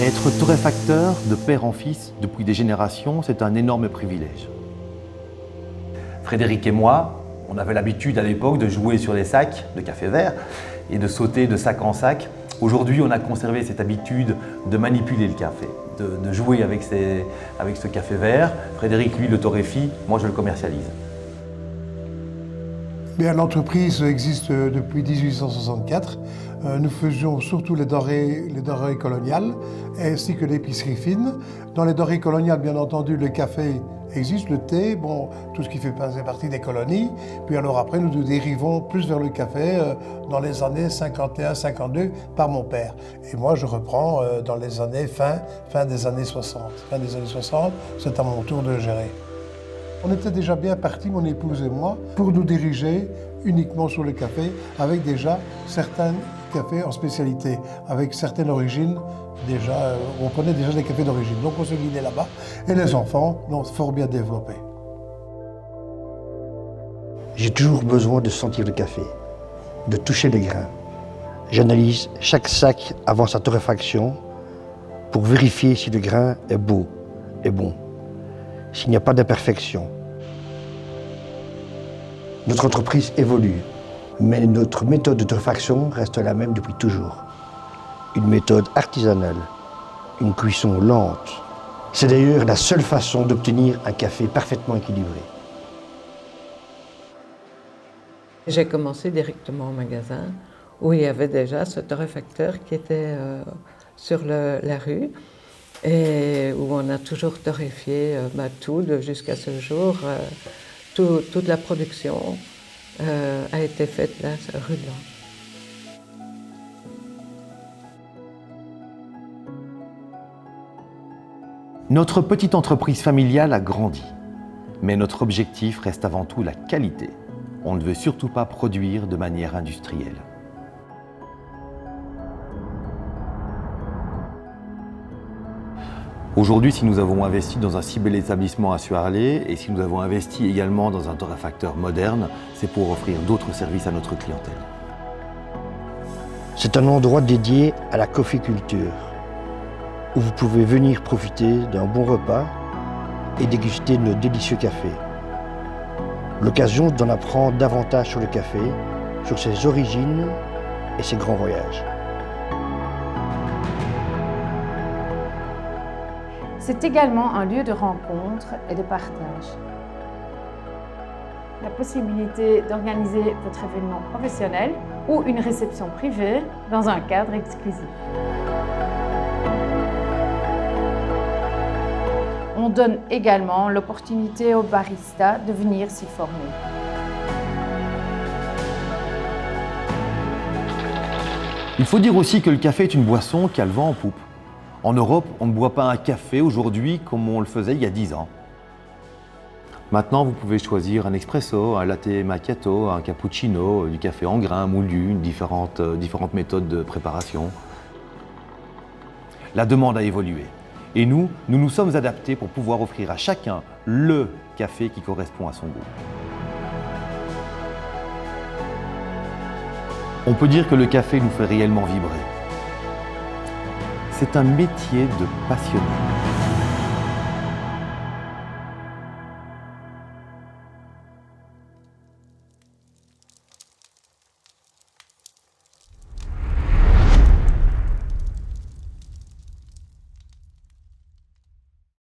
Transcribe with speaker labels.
Speaker 1: Être torréfacteur de père en fils depuis des générations, c'est un énorme privilège. Frédéric et moi, on avait l'habitude à l'époque de jouer sur les sacs de café vert et de sauter de sac en sac. Aujourd'hui, on a conservé cette habitude de manipuler le café, de jouer avec ce café vert. Frédéric, lui, le torréfie, moi, je le commercialise.
Speaker 2: L'entreprise existe depuis 1864. Nous faisions surtout les denrées coloniales ainsi que l'épicerie fine. Dans les denrées coloniales, bien entendu, le café existe, le thé, bon, tout ce qui fait partie des colonies. Puis alors après, nous nous dérivons plus vers le café dans les années 51-52 par mon père. Et moi, je reprends dans les années fin des années 60. Fin des années 60, c'est à mon tour de gérer. On était déjà bien partis, mon épouse et moi, pour nous diriger uniquement sur le café, avec déjà certains cafés en spécialité, avec certaines origines. Déjà, on prenait déjà des cafés d'origine, donc on se guidait là-bas. Et les enfants l'ont fort bien développé.
Speaker 3: J'ai toujours besoin de sentir le café, de toucher les grains. J'analyse chaque sac avant sa torréfaction pour vérifier si le grain est beau et bon, s'il n'y a pas d'imperfection. Notre entreprise évolue, mais notre méthode de torréfaction reste la même depuis toujours. Une méthode artisanale, une cuisson lente. C'est d'ailleurs la seule façon d'obtenir un café parfaitement équilibré.
Speaker 4: J'ai commencé directement au magasin où il y avait déjà ce torréfacteur qui était sur la rue et où on a toujours torréfié tout jusqu'à ce jour. Toute la production a été faite là, rue de Lange.
Speaker 1: Notre petite entreprise familiale a grandi, mais notre objectif reste avant tout la qualité. On ne veut surtout pas produire de manière industrielle. Aujourd'hui, si nous avons investi dans un si bel établissement à Suarlé et si nous avons investi également dans un torréfacteur moderne, c'est pour offrir d'autres services à notre clientèle.
Speaker 3: C'est un endroit dédié à la caféculture, où vous pouvez venir profiter d'un bon repas et déguster nos délicieux cafés. L'occasion d'en apprendre davantage sur le café, sur ses origines et ses grands voyages.
Speaker 5: C'est également un lieu de rencontre et de partage. La possibilité d'organiser votre événement professionnel ou une réception privée dans un cadre exclusif. On donne également l'opportunité aux baristas de venir s'y former.
Speaker 1: Il faut dire aussi que le café est une boisson qui a le vent en poupe. En Europe, on ne boit pas un café aujourd'hui comme on le faisait il y a 10 ans. Maintenant, vous pouvez choisir un espresso, un latte macchiato, un cappuccino, du café en grains, moulu, différentes méthodes de préparation. La demande a évolué. Et nous nous sommes adaptés pour pouvoir offrir à chacun le café qui correspond à son goût. On peut dire que le café nous fait réellement vibrer. C'est un métier de passionné.